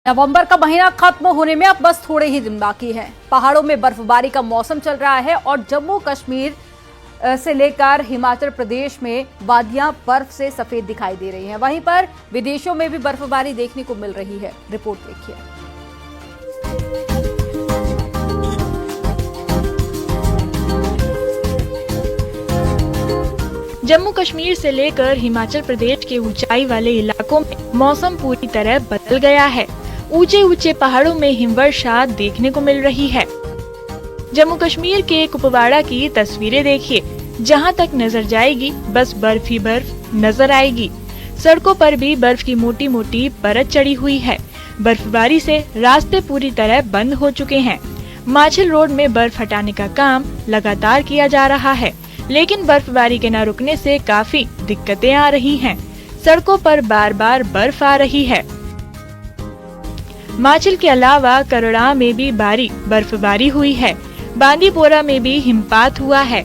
नवंबर का महीना खत्म होने में अब बस थोड़े ही दिन बाकी हैं। पहाड़ों में बर्फबारी का मौसम चल रहा है और जम्मू कश्मीर से लेकर हिमाचल प्रदेश में वादियां बर्फ से सफेद दिखाई दे रही हैं। वहीं पर विदेशों में भी बर्फबारी देखने को मिल रही है। रिपोर्ट देखिए। जम्मू कश्मीर से लेकर हिमाचल प्रदेश के ऊंचाई वाले इलाकों में मौसम पूरी तरह बदल गया है। ऊंचे ऊंचे पहाड़ों में हिमवर्षा देखने को मिल रही है। जम्मू कश्मीर के कुपवाड़ा की तस्वीरें देखिए, जहां तक नजर जाएगी बस बर्फ ही बर्फ नजर आएगी। सड़कों पर भी बर्फ की मोटी मोटी परत चढ़ी हुई है। बर्फबारी से रास्ते पूरी तरह बंद हो चुके हैं। माछिल रोड में बर्फ हटाने का काम लगातार किया जा रहा है, लेकिन बर्फबारी के न रुकने से काफी दिक्कतें आ रही हैं। सड़कों पर बार बार बर्फ आ रही है। माछिल के अलावा करड़ा में भी भारी बर्फबारी हुई है। बांदीपोरा में भी हिमपात हुआ है।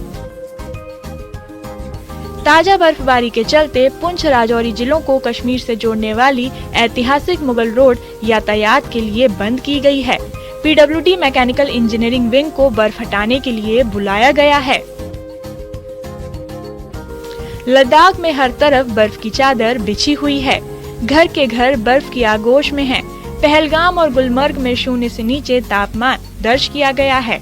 ताजा बर्फबारी के चलते पुंछ राजौरी जिलों को कश्मीर से जोड़ने वाली ऐतिहासिक मुगल रोड यातायात के लिए बंद की गई है। पीडब्ल्यूडी मैकेनिकल इंजीनियरिंग विंग को बर्फ हटाने के लिए बुलाया गया है। लद्दाख में हर तरफ बर्फ की चादर बिछी हुई है। घर के घर बर्फ की आगोश में हैं। पहलगाम और गुलमर्ग में 0 से नीचे तापमान दर्ज किया गया है।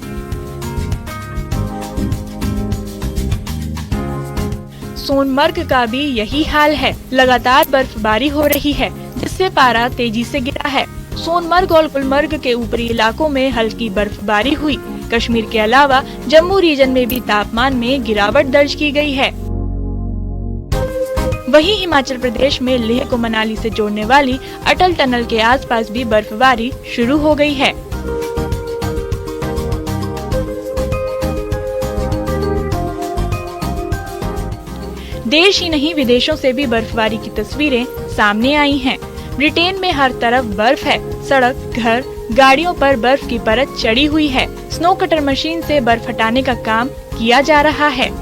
सोनमर्ग का भी यही हाल है। लगातार बर्फबारी हो रही है, जिससे पारा तेजी से गिरा है। सोनमर्ग और गुलमर्ग के ऊपरी इलाकों में हल्की बर्फबारी हुई। कश्मीर के अलावा जम्मू रीजन में भी तापमान में गिरावट दर्ज की गई है। वहीं हिमाचल प्रदेश में लेह को मनाली से जोड़ने वाली अटल टनल के आसपास भी बर्फबारी शुरू हो गई है। देश ही नहीं, विदेशों से भी बर्फबारी की तस्वीरें सामने आई हैं। ब्रिटेन में हर तरफ बर्फ है। सड़क, घर, गाड़ियों पर बर्फ की परत चढ़ी हुई है। स्नो कटर मशीन से बर्फ हटाने का काम किया जा रहा है।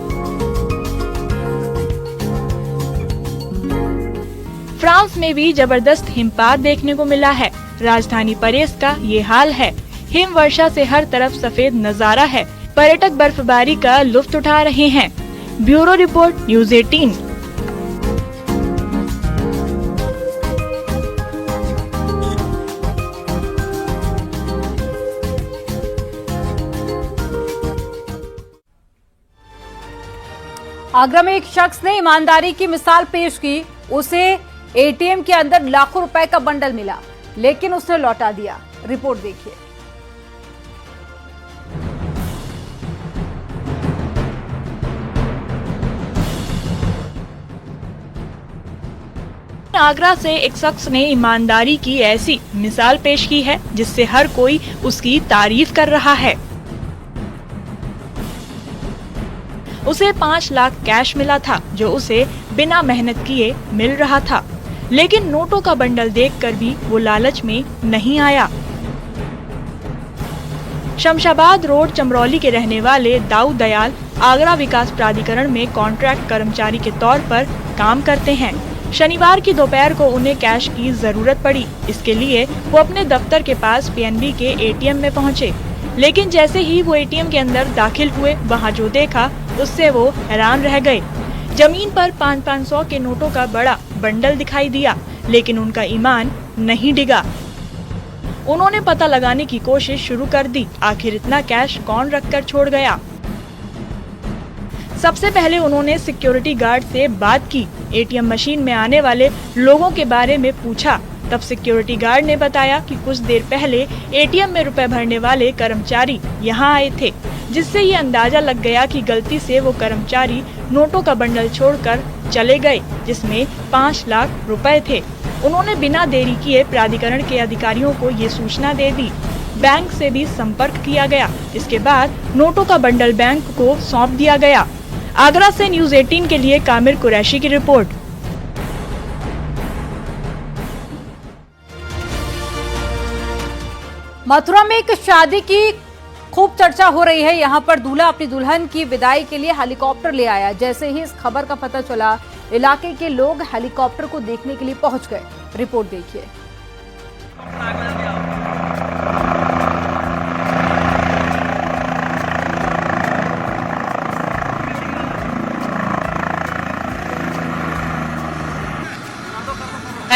फ्रांस में भी जबरदस्त हिमपात देखने को मिला है। राजधानी पेरिस का ये हाल है। हिम वर्षा से हर तरफ सफेद नजारा है। पर्यटक बर्फबारी का लुत्फ उठा रहे हैं। Bureau report, news 18। आगरा में एक शख्स ने ईमानदारी की मिसाल पेश की। उसे एटीएम के अंदर लाखों रुपए का बंडल मिला, लेकिन उसने लौटा दिया। रिपोर्ट देखिए। आगरा से एक शख्स ने ईमानदारी की ऐसी मिसाल पेश की है, जिससे हर कोई उसकी तारीफ कर रहा है। उसे 5 लाख कैश मिला था, जो उसे बिना मेहनत किए मिल रहा था, लेकिन नोटों का बंडल देखकर भी वो लालच में नहीं आया। शमशाबाद रोड चमरौली के रहने वाले दाऊद दयाल आगरा विकास प्राधिकरण में कॉन्ट्रैक्ट कर्मचारी के तौर पर काम करते हैं। शनिवार की दोपहर को उन्हें कैश की जरूरत पड़ी। इसके लिए वो अपने दफ्तर के पास पीएनबी के एटीएम में पहुंचे, लेकिन जैसे ही वो एटीएम के अंदर दाखिल हुए, वहां जो देखा उससे वो हैरान रह गए। जमीन पर 500 के नोटों का बड़ा बंडल दिखाई दिया, लेकिन उनका ईमान नहीं डिगा। उन्होंने पता लगाने की कोशिश शुरू कर दी। आखिर इतना कैश कौन रखकर छोड़ गया? सबसे पहले उन्होंने सिक्योरिटी गार्ड से बात की। एटीएम मशीन में आने वाले लोगों के बारे में पूछा। तब सिक्योरिटी गार्ड ने बताया कि कुछ देर पहले एटीएम में रुपए भरने वाले कर्मचारी यहां आए थे, जिससे ये अंदाजा लग गया कि गलती से वो कर्मचारी नोटों का बंडल छोड़कर चले गए, जिसमें 5 लाख रुपए थे। उन्होंने बिना देरी किए प्राधिकरण के अधिकारियों को ये सूचना दे दी। बैंक से भी संपर्क किया गया। इसके बाद नोटों का बंडल बैंक को सौंप दिया गया। आगरा से न्यूज़ 18 के लिए कामिर कुरैशी की रिपोर्ट। मथुरा में एक शादी की खूब चर्चा हो रही है। यहाँ पर दूल्हा अपनी दुल्हन की विदाई के लिए हेलीकॉप्टर ले आया। जैसे ही इस खबर का पता चला, इलाके के लोग हेलीकॉप्टर को देखने के लिए पहुंच गए। रिपोर्ट देखिए।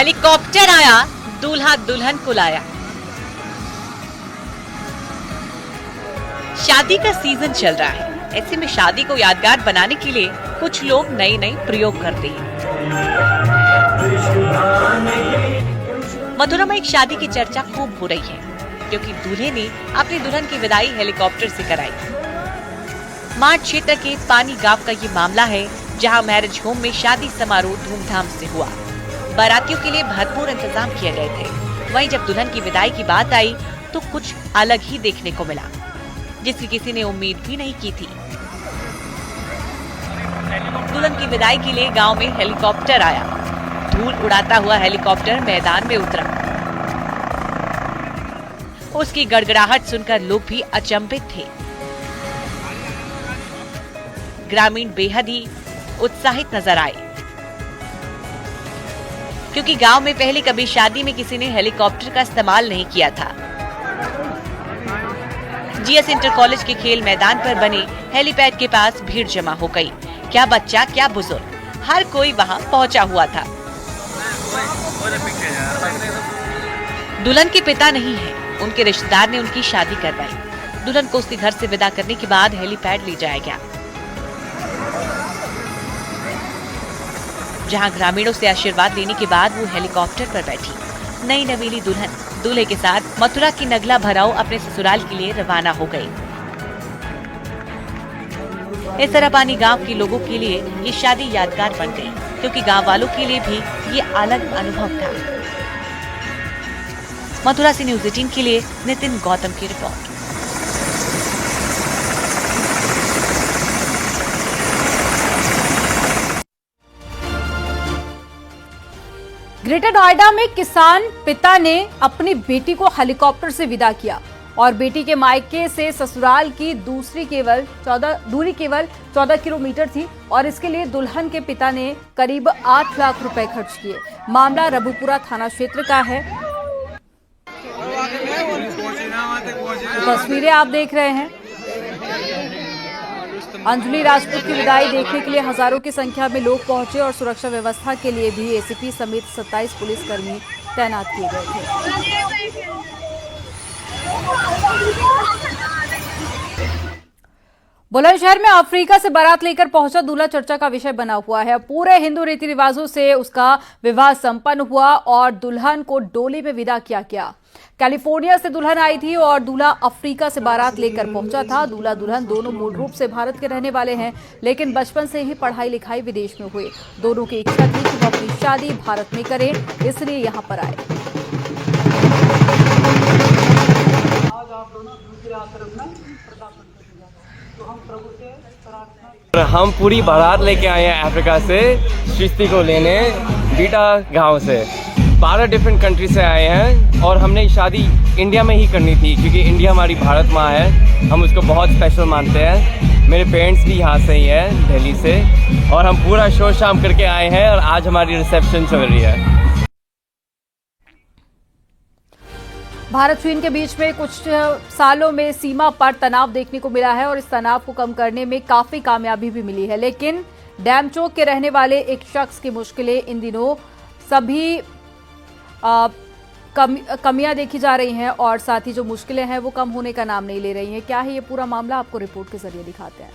हेलीकॉप्टर आया, दूल्हा दुल्हन को लाया। शादी का सीजन चल रहा है, ऐसे में शादी को यादगार बनाने के लिए कुछ लोग नए नए प्रयोग करते हैं। मथुरा में एक शादी की चर्चा खूब हो रही है, क्योंकि दूल्हे ने अपनी दुल्हन की विदाई हेलीकॉप्टर से कराई। मार्च क्षेत्र के पानी गांव का ये मामला है, जहां मैरिज होम में शादी समारोह धूमधाम से हुआ। बारातियों के लिए भरपूर इंतजाम किए गए थे। वहीं जब दुल्हन की विदाई की बात आई तो कुछ अलग ही देखने को मिला, जिसकी किसी ने उम्मीद भी नहीं की थी। दुल्हन की विदाई के लिए गांव में हेलीकॉप्टर आया। धूल उड़ाता हुआ हेलीकॉप्टर मैदान में उतरा। उसकी गड़गड़ाहट सुनकर लोग भी अचंभित थे। ग्रामीण बेहद ही उत्साहित नजर आए, क्योंकि गांव में पहले कभी शादी में किसी ने हेलीकॉप्टर का इस्तेमाल नहीं किया था। जीएस इंटर कॉलेज के खेल मैदान पर बने हेलीपैड के पास भीड़ जमा हो गई। क्या बच्चा, क्या बुजुर्ग, हर कोई वहां पहुंचा हुआ था। दुल्हन के पिता नहीं है, उनके रिश्तेदार ने उनकी शादी करवाई। दुल्हन को उसके घर से विदा करने के बाद हेलीपैड ले जाया गया, जहां ग्रामीणों से आशीर्वाद लेने के बाद वो हेलीकॉप्टर पर बैठी। नई नवेली दुल्हन दूल्हे के साथ मथुरा की नगला भराव अपने ससुराल के लिए रवाना हो गई। इस तरह पानी गांव के लोगों के लिए ये शादी यादगार बन गई, क्योंकि गांव वालों के लिए भी ये अलग अनुभव था। मथुरा से न्यूज़ 18 के लिए नितिन गौतम की रिपोर्ट। ग्रेटर नोएडा में किसान पिता ने अपनी बेटी को हेलीकॉप्टर से विदा किया और बेटी के मायके से ससुराल की दूरी केवल 14 किलोमीटर थी और इसके लिए दुल्हन के पिता ने करीब 8 लाख रुपए खर्च किए। मामला रघुपुरा थाना क्षेत्र का है। तस्वीरें आप देख रहे हैं। अंजलि राजपूत की विदाई देखने के लिए हजारों की संख्या में लोग पहुंचे और सुरक्षा व्यवस्था के लिए भी एसीपी समेत 27 पुलिसकर्मी तैनात किए गए थे। बुलंदशहर में अफ्रीका से बारात लेकर पहुंचा दूल्हा चर्चा का विषय बना हुआ है। पूरे हिंदू रीति रिवाजों से उसका विवाह संपन्न हुआ और दुल्हन को डोली में विदा किया गया। कैलिफोर्निया से दुल्हन आई थी और दूल्हा अफ्रीका से बारात लेकर पहुंचा था। दूल्हा दुल्हन दोनों मूल रूप से भारत के रहने वाले हैं, लेकिन बचपन से ही पढ़ाई लिखाई विदेश में हुई। दोनों की इच्छा थी कि वो अपनी शादी भारत में करें, इसलिए यहाँ पर आए। हम पूरी बारात लेके आए हैं अफ्रीका से, सृष्टि को लेने बीटा गांव से। 12 डिफरेंट कंट्री से आए हैं और हमने शादी इंडिया में ही करनी थी, क्योंकि इंडिया हमारी भारत माँ है। हम उसको बहुत स्पेशल मानते हैं। मेरे पेरेंट्स भी यहाँ से ही हैं, दिल्ली से, और हम पूरा शोर शाम करके आए हैं और आज हमारी रिसेप्शन चल रही है। भारत चीन के बीच में कुछ सालों में सीमा पर तनाव देखने को मिला है और इस तनाव को कम करने में काफी कामयाबी भी मिली है, लेकिन डैम चौक के रहने वाले एक शख्स की मुश्किलें इन दिनों सभी कमियां देखी जा रही हैं और साथ ही जो मुश्किलें हैं वो कम होने का नाम नहीं ले रही हैं। क्या है ये पूरा मामला, आपको रिपोर्ट के जरिए दिखाते हैं।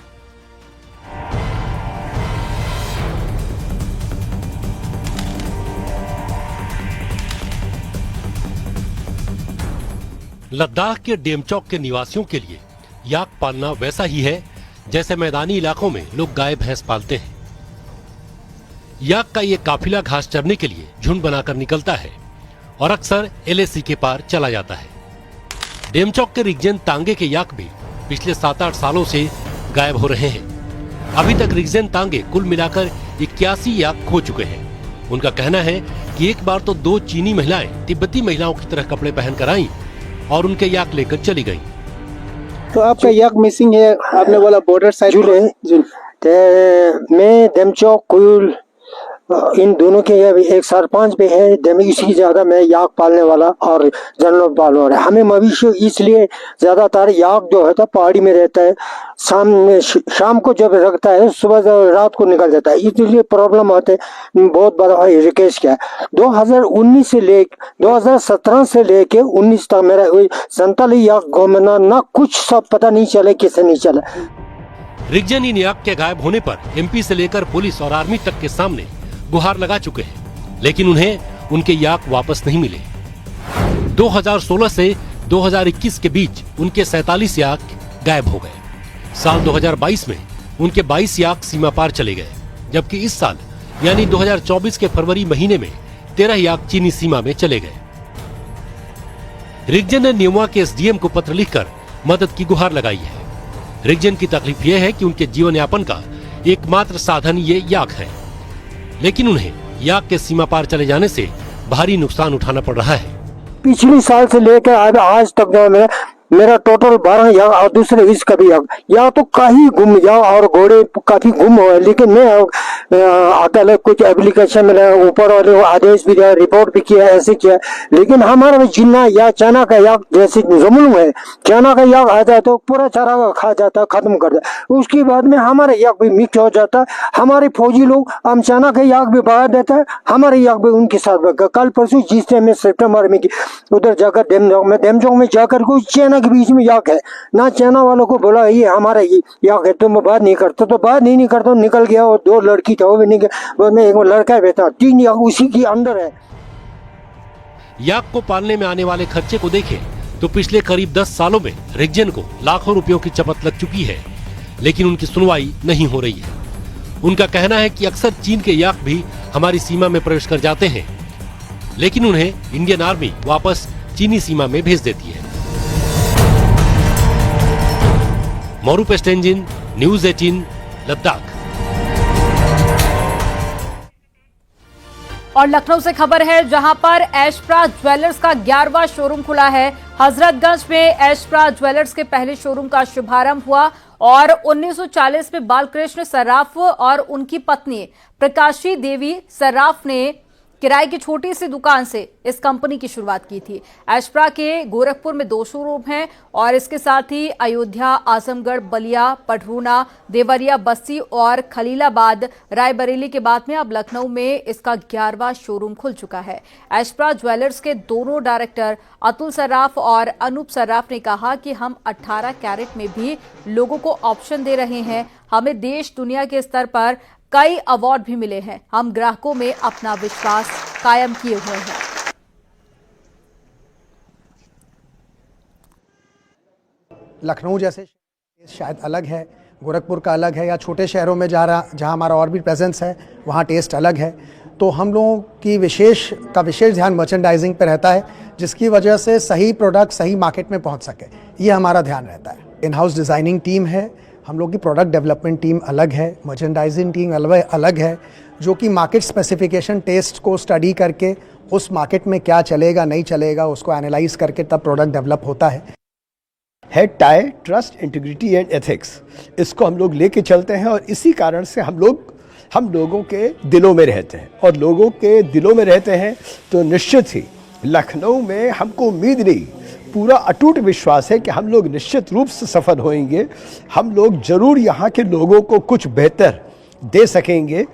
लद्दाख के डेमचौक के निवासियों के लिए याक पालना वैसा ही है जैसे मैदानी इलाकों में लोग गाय भैंस पालते हैं। याक का ये काफिला घास चरने के लिए झुंड बनाकर निकलता है और अक्सर एलएसी के पार चला जाता है। डेमचौक के रिगजेन तांगे के याक भी पिछले 7-8 सालों से गायब हो रहे हैं। अभी तक रिगजेन तांगे कुल मिलाकर 81 याक खो चुके हैं। उनका कहना है कि एक बार तो 2 चीनी महिलाएं तिब्बती महिलाओं की तरह कपड़े पहनकर आईं और उनके याक लेकर चली गईं। तो आपका याक मिसिंग है, आपने बोला बॉर्डर साइड में। मैं डेमचौक कुल इन दोनों के एक सरपंच भी है, इसकी ज्यादा मैं याक पालने वाला और जानवर पालने वाला। हमें मवेशी इसलिए ज्यादातर याक जो है तो पहाड़ी में रहता है, शाम को जब रखता है सुबह रात को निकल जाता है, इसलिए प्रॉब्लम होते है। बहुत बड़ा रिकेश क्या है 2017 से लेके 19 तक मेरा 47 याक घूमना ना कुछ सब पता नहीं चले किसे नहीं चला। रिगजन इन याक के गायब होने पर एमपी से लेकर पुलिस और आर्मी तक के सामने गुहार लगा चुके हैं, लेकिन उन्हें उनके याक वापस नहीं मिले। 2016 से 2021 के बीच उनके 47 याक गायब हो गए। साल 2022 में उनके 22 याक सीमा पार चले गए, जबकि इस साल यानी 2024 के फरवरी महीने में 13 याक चीनी सीमा में चले गए। रिगजन ने न्योमा के एसडीएम को पत्र लिखकर मदद की गुहार लगाई है। रिगजन की तकलीफ यह है कि उनके जीवन यापन का एकमात्र साधन ये याक है, लेकिन उन्हें याक के सीमा पार चले जाने से भारी नुकसान उठाना पड़ रहा है। पिछले साल से लेकर आज तक जो मेरा टोटल 12 याक और दूसरे इसका भी या तो कहीं गुम या और घोड़े काफी गुम हुए, लेकिन मैं अदालत कुछ एप्लीकेशन में ऊपर वाले आदेश भी दिया, रिपोर्ट भी किया, ऐसे किया, लेकिन हमारा जिन्ना या चना का याक जैसे जमुन है, चना का याक आ जाए तो पूरा चारा खा जाता, खत्म कर देता। उसके बाद में हमारा याक भी मिक्स हो जाता। हमारे फौजी लोग हम चना का याक भी बढ़ा देता है, हमारे याक भी उनके साथ। कल परसों जिस टाइम में सितंबर में उधर जाकर डेमजोंग में जाकर कोई चना के बीच में याक है ना, चना वालों को बोला ये हमारा ये याक है, तुम बात नहीं करते तो बात नहीं करता, निकल गया। और 2 लड़की था वो भी नहीं, एक लड़का बैठा, 3 याक उसी के अंदर है। याक को पालने में आने वाले खर्चे को देखें तो पिछले करीब 10 सालों में रिगजन को लाखों रुपयों की चपत लग चुकी है, लेकिन उनकी सुनवाई नहीं हो रही है। उनका कहना है कि अक्सर चीन के याक भी हमारी सीमा में प्रवेश कर जाते हैं, लेकिन उन्हें इंडियन आर्मी वापस चीनी सीमा में भेज देती है। मोरूप एस्टेंजिन, न्यूज 18, लद्दाख। और लखनऊ से खबर है, जहां पर ऐशप्रा ज्वेलर्स का 11वां शोरूम खुला है। हजरतगंज में ऐशप्रा ज्वेलर्स के पहले शोरूम का शुभारंभ हुआ और 1940 में बालकृष्ण सर्राफ और उनकी पत्नी प्रकाशी देवी सर्राफ ने किराए की छोटी सी दुकान से इस कंपनी की शुरुआत की थी। ऐशप्रा के गोरखपुर में 2 शोरूम हैं और इसके साथ ही अयोध्या, आजमगढ़, बलिया, पठरूना, देवरिया, बस्ती और खलीलाबाद, रायबरेली के बाद में अब लखनऊ में इसका 11वां शोरूम खुल चुका है। ऐशप्रा ज्वेलर्स के दोनों डायरेक्टर अतुल सर्राफ और अनूप सर्राफ ने कहा कि हम 18 कैरेट में भी लोगों को ऑप्शन दे रहे हैं। हमें देश दुनिया के स्तर पर कई अवार्ड भी मिले हैं। हम ग्राहकों में अपना विश्वास कायम किए हुए हैं। लखनऊ जैसे शायद अलग है, गोरखपुर का अलग है, या छोटे शहरों में जहाँ हमारा और भी प्रेजेंस है वहाँ टेस्ट अलग है। तो हम लोगों की विशेष ध्यान मर्चेंडाइजिंग पे रहता है, जिसकी वजह से सही प्रोडक्ट सही मार्केट में पहुँच सके, ये हमारा ध्यान रहता है। इन हाउस डिज़ाइनिंग टीम है, हम लोग की प्रोडक्ट डेवलपमेंट टीम अलग है, मर्चेंडाइजिंग टीम अलग है, जो कि मार्केट स्पेसिफिकेशन टेस्ट को स्टडी करके उस मार्केट में क्या चलेगा नहीं चलेगा उसको एनालाइज करके तब प्रोडक्ट डेवलप होता है। Tie, trust, integrity and ethics, इसको हम लोग लेके चलते हैं और इसी कारण से हम लोगों के दिलों में रहते हैं। और लोगों के दिलों में रहते हैं तो निश्चित ही लखनऊ में हमको उम्मीद नहीं, पूरा अटूट विश्वास है कि हम लोग निश्चित रूप से सफल होंगे। हम लोग जरूर यहाँ के लोगों को कुछ बेहतर दे सकेंगे।